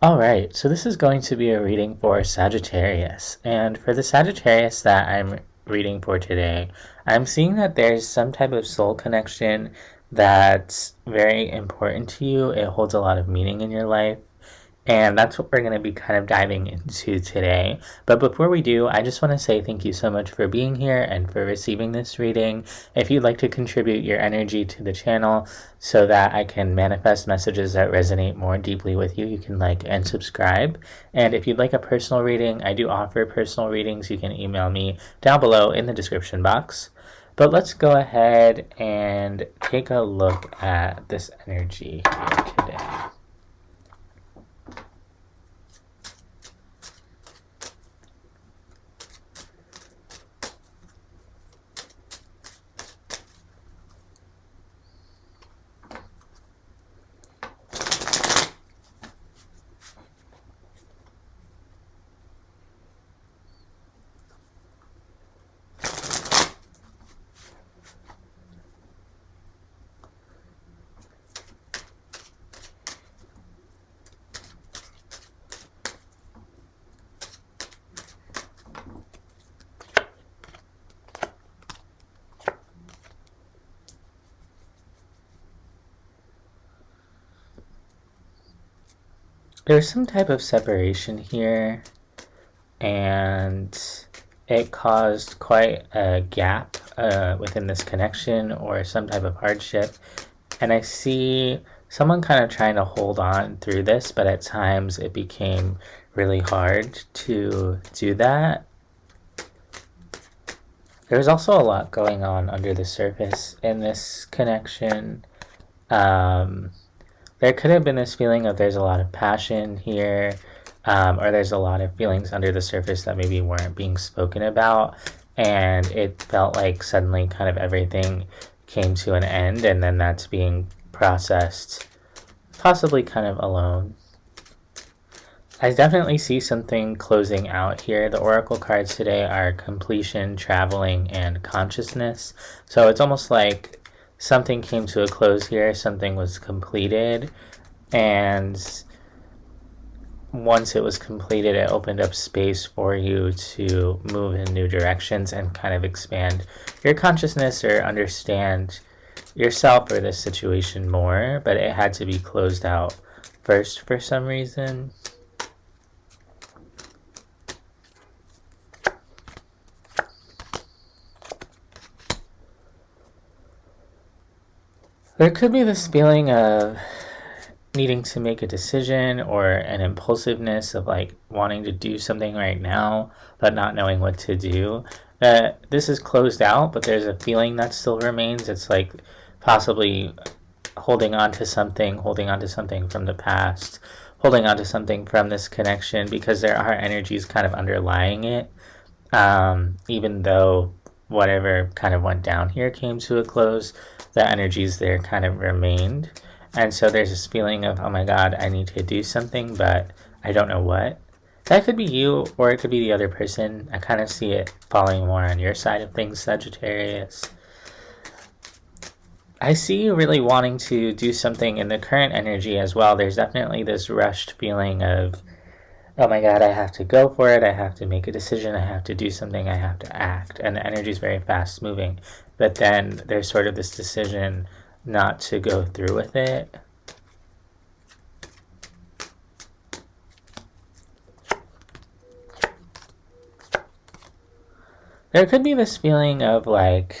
All right, so this is going to be a reading for Sagittarius. And for the Sagittarius that I'm reading for today, I'm seeing that there's some type of soul connection that's very important to you. It holds a lot of meaning in your life. And that's what we're going to be kind of diving into today. But before we do, I just want to say thank you so much for being here and for receiving this reading. If you'd like to contribute your energy to the channel so that I can manifest messages that resonate more deeply with you, you can like and subscribe. And if you'd like a personal reading, I do offer personal readings. You can email me down below in the description box. But let's go ahead and take a look at this energy here today. There's some type of separation here, and it caused quite a gap within this connection or some type of hardship. And I see someone kind of trying to hold on through this, but at times it became really hard to do that. There's also a lot going on under the surface in this connection. There could have been this feeling of there's a lot of passion here, or there's a lot of feelings under the surface that maybe weren't being spoken about, and it felt like suddenly kind of everything came to an end, and then that's being processed, possibly kind of alone. I definitely see something closing out here. The oracle cards today are completion, traveling, and consciousness. So it's almost like something came to a close here, something was completed, and once it was completed, it opened up space for you to move in new directions and kind of expand your consciousness or understand yourself or this situation more, but it had to be closed out first for some reason. There could be this feeling of needing to make a decision or an impulsiveness of like wanting to do something right now but not knowing what to do. This is closed out, but there's a feeling that still remains. It's like possibly holding on to something from the past, holding on to something from this connection, because there are energies kind of underlying it. Even though whatever kind of went down here came to a close, the energies there kind of remained. And so there's this feeling of, oh my God, I need to do something, but I don't know what. That could be you, or it could be the other person. I kind of see it falling more on your side of things, Sagittarius. I see you really wanting to do something in the current energy as well. There's definitely this rushed feeling of, oh my God, I have to go for it. I have to make a decision. I have to do something. I have to act. And the energy is very fast moving. But then there's sort of this decision not to go through with it. There could be this feeling of like,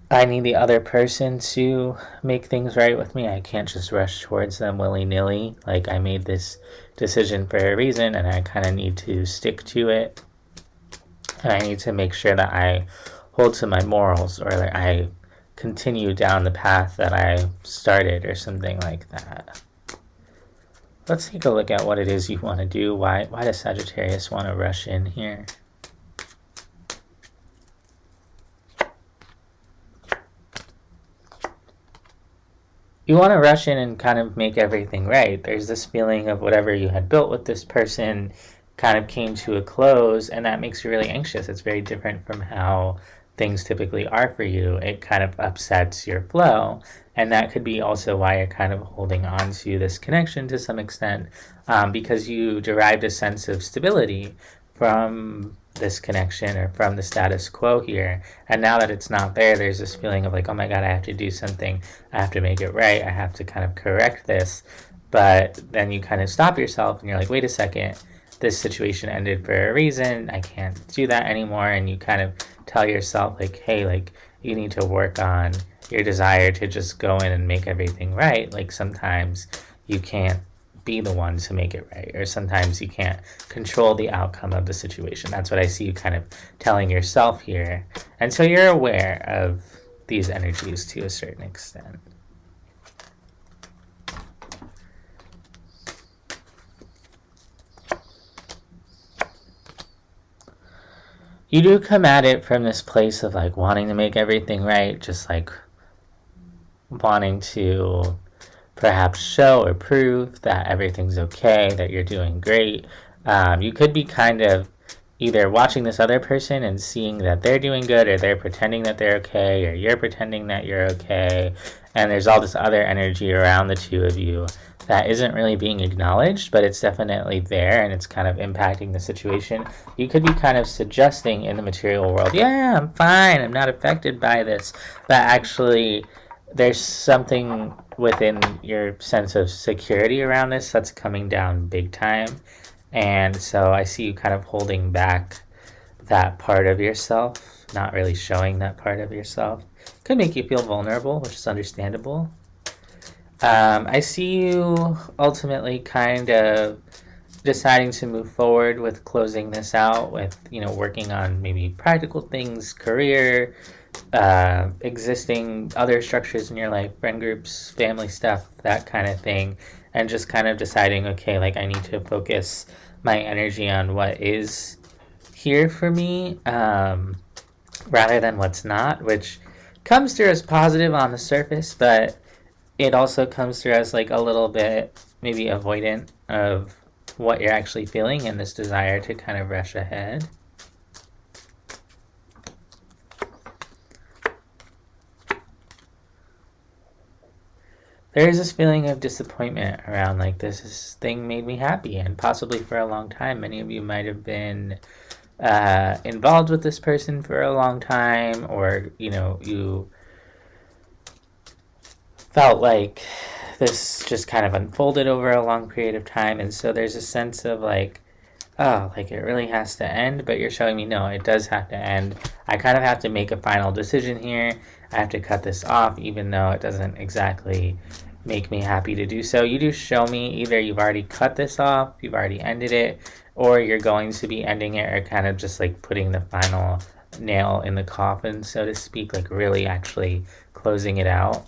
I need the other person to make things right with me. I can't just rush towards them willy-nilly. Like, I made this decision for a reason and I kind of need to stick to it. And I need to make sure that I hold to my morals, or that I continue down the path that I started, or something like that. Let's take a look at what it is you want to do. Why does Sagittarius want to rush in here? You want to rush in and kind of make everything right. There's this feeling of whatever you had built with this person kind of came to a close, and that makes you really anxious. It's very different from how things typically are for you, it kind of upsets your flow. And that could be also why you're kind of holding on to this connection to some extent, because you derived a sense of stability from this connection or from the status quo here. And now that it's not there, there's this feeling of like, oh my God, I have to do something. I have to make it right. I have to kind of correct this. But then you kind of stop yourself and you're like, wait a second, this situation ended for a reason. I can't do that anymore. And you kind of tell yourself like, hey, like you need to work on your desire to just go in and make everything right. Like sometimes you can't be the one to make it right, or sometimes you can't control the outcome of the situation. That's what I see you kind of telling yourself here. And so you're aware of these energies to a certain extent. You do come at it from this place of like wanting to make everything right, just like wanting to perhaps show or prove that everything's okay, that you're doing great. You could be kind of either watching this other person and seeing that they're doing good, or they're pretending that they're okay, or you're pretending that you're okay. And there's all this other energy around the two of you that isn't really being acknowledged, but it's definitely there and it's kind of impacting the situation. You could be kind of suggesting in the material world, yeah, I'm fine, I'm not affected by this, but actually there's something within your sense of security around this that's coming down big time. And so I see you kind of holding back that part of yourself, not really showing that part of yourself. Could make you feel vulnerable, which is understandable. I see you ultimately kind of deciding to move forward with closing this out with, working on maybe practical things, career, existing other structures in your life, friend groups, family stuff, that kind of thing, and just kind of deciding, okay, like I need to focus my energy on what is here for me, rather than what's not, which comes through as positive on the surface, but it also comes through as like a little bit maybe avoidant of what you're actually feeling and this desire to kind of rush ahead. There is this feeling of disappointment around like this thing made me happy, and possibly for a long time. Many of you might have been involved with this person for a long time, or you felt like this just kind of unfolded over a long period of time, and so there's a sense of like, oh, like it really has to end, but you're showing me no, it does have to end. I kind of have to make a final decision here. I have to cut this off, even though it doesn't exactly make me happy to do so. You do show me either you've already cut this off, you've already ended it, or you're going to be ending it, or kind of just like putting the final nail in the coffin, so to speak, like really actually closing it out.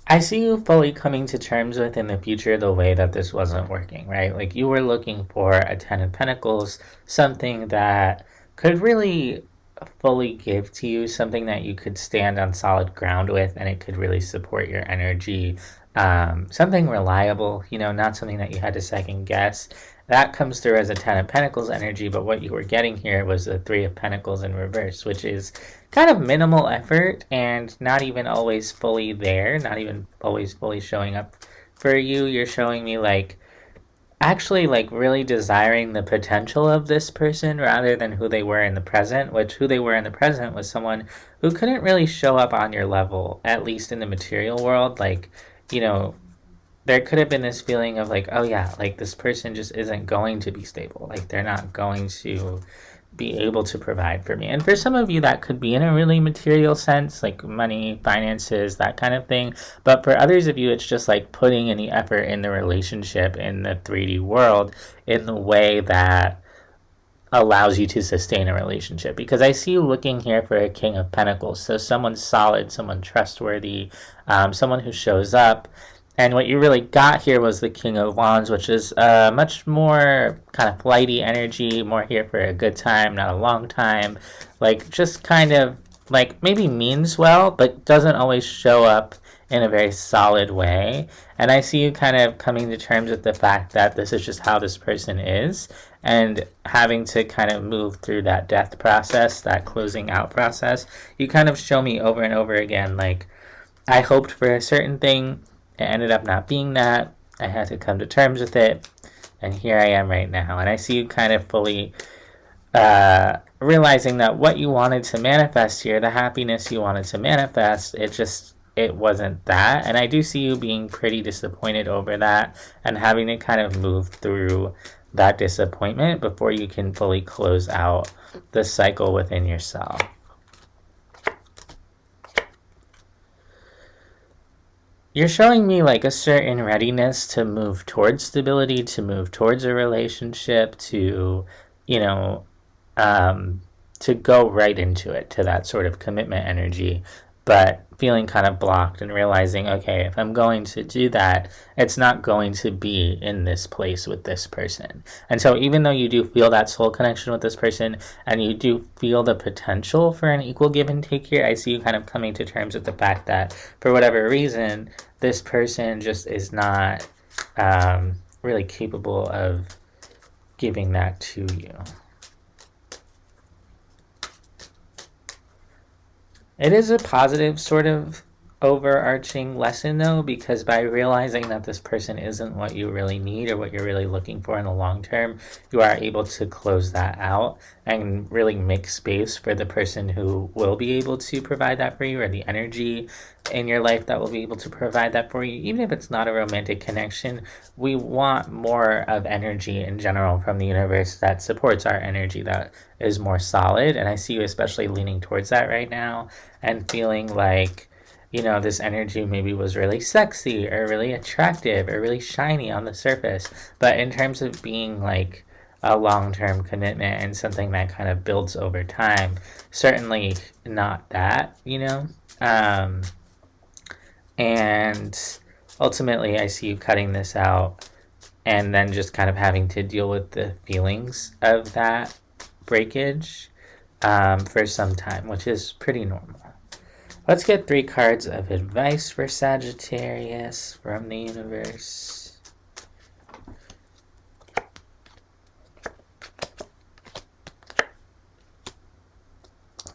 I see you fully coming to terms with in the future the way that this wasn't working, right? Like you were looking for a Ten of Pentacles, something that could really fully give to you, something that you could stand on solid ground with, and it could really support your energy. Something reliable, not something that you had to second guess. That comes through as a Ten of Pentacles energy, but what you were getting here was the Three of Pentacles in reverse, which is kind of minimal effort and not even always fully there, not even always fully showing up for you. You're showing me like actually like really desiring the potential of this person rather than who they were in the present, which who they were in the present was someone who couldn't really show up on your level, at least in the material world. Like, there could have been this feeling of like, oh yeah, like this person just isn't going to be stable. Like they're not going to be able to provide for me. And for some of you, that could be in a really material sense, like money, finances, that kind of thing. But for others of you, it's just like putting any effort in the relationship in the 3D world in the way that allows you to sustain a relationship. Because I see you looking here for a King of Pentacles. So someone solid, someone trustworthy, someone who shows up. And what you really got here was the King of Wands, which is much more kind of flighty energy, more here for a good time, not a long time. Like just kind of like maybe means well, but doesn't always show up in a very solid way. And I see you kind of coming to terms with the fact that this is just how this person is, and having to kind of move through that death process, that closing out process. You kind of show me over and over again, like, I hoped for a certain thing, it ended up not being that. I had to come to terms with it, and here I am right now. And I see you kind of fully realizing that what you wanted to manifest here, the happiness you wanted to manifest, it wasn't that. And I do see you being pretty disappointed over that and having to kind of move through that disappointment before you can fully close out the cycle within yourself. You're showing me like a certain readiness to move towards stability, to move towards a relationship, to, to go right into it, to that sort of commitment energy, but feeling kind of blocked and realizing, okay, if I'm going to do that, it's not going to be in this place with this person. And so even though you do feel that soul connection with this person and you do feel the potential for an equal give and take here, I see you kind of coming to terms with the fact that for whatever reason, this person just is not really capable of giving that to you. It is a positive sort of overarching lesson though, because by realizing that this person isn't what you really need or what you're really looking for in the long term, you are able to close that out and really make space for the person who will be able to provide that for you, or the energy in your life that will be able to provide that for you. Even if it's not a romantic connection, we want more of energy in general from the universe that supports our energy, that is more solid. And I see you especially leaning towards that right now and feeling like, this energy maybe was really sexy or really attractive or really shiny on the surface, but in terms of being like a long-term commitment and something that kind of builds over time, certainly not that, and ultimately I see you cutting this out and then just kind of having to deal with the feelings of that breakage for some time, which is pretty normal. Let's get 3 cards of advice for Sagittarius from the universe.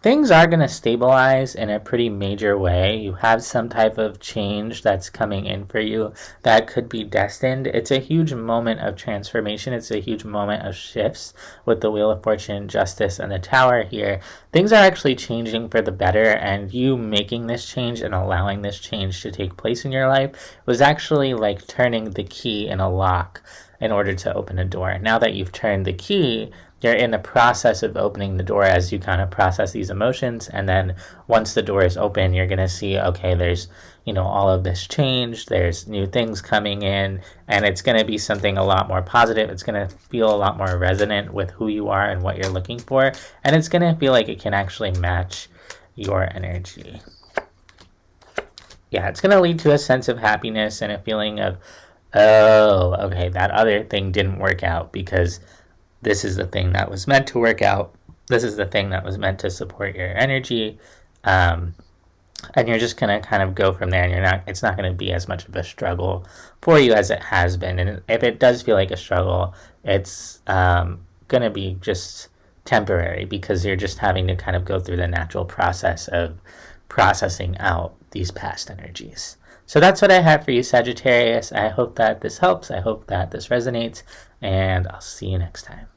Things are going to stabilize in a pretty major way. You have some type of change that's coming in for you that could be destined. It's a huge moment of transformation. It's a huge moment of shifts with the Wheel of Fortune, Justice, and the Tower here. Things are actually changing for the better, and you making this change and allowing this change to take place in your life was actually like turning the key in a lock in order to open a door. Now that you've turned the key, you're in the process of opening the door as you kind of process these emotions. And then once the door is open, you're going to see, okay, there's, all of this change. There's new things coming in, and it's going to be something a lot more positive. It's going to feel a lot more resonant with who you are and what you're looking for. And it's going to feel like it can actually match your energy. Yeah, it's going to lead to a sense of happiness and a feeling of, oh, okay, that other thing didn't work out because this is the thing that was meant to work out. This is the thing that was meant to support your energy. And you're just going to kind of go from there, and it's not going to be as much of a struggle for you as it has been. And if it does feel like a struggle, it's going to be just temporary, because you're just having to kind of go through the natural process of processing out these past energies. So that's what I have for you, Sagittarius. I hope that this helps. I hope that this resonates, and I'll see you next time.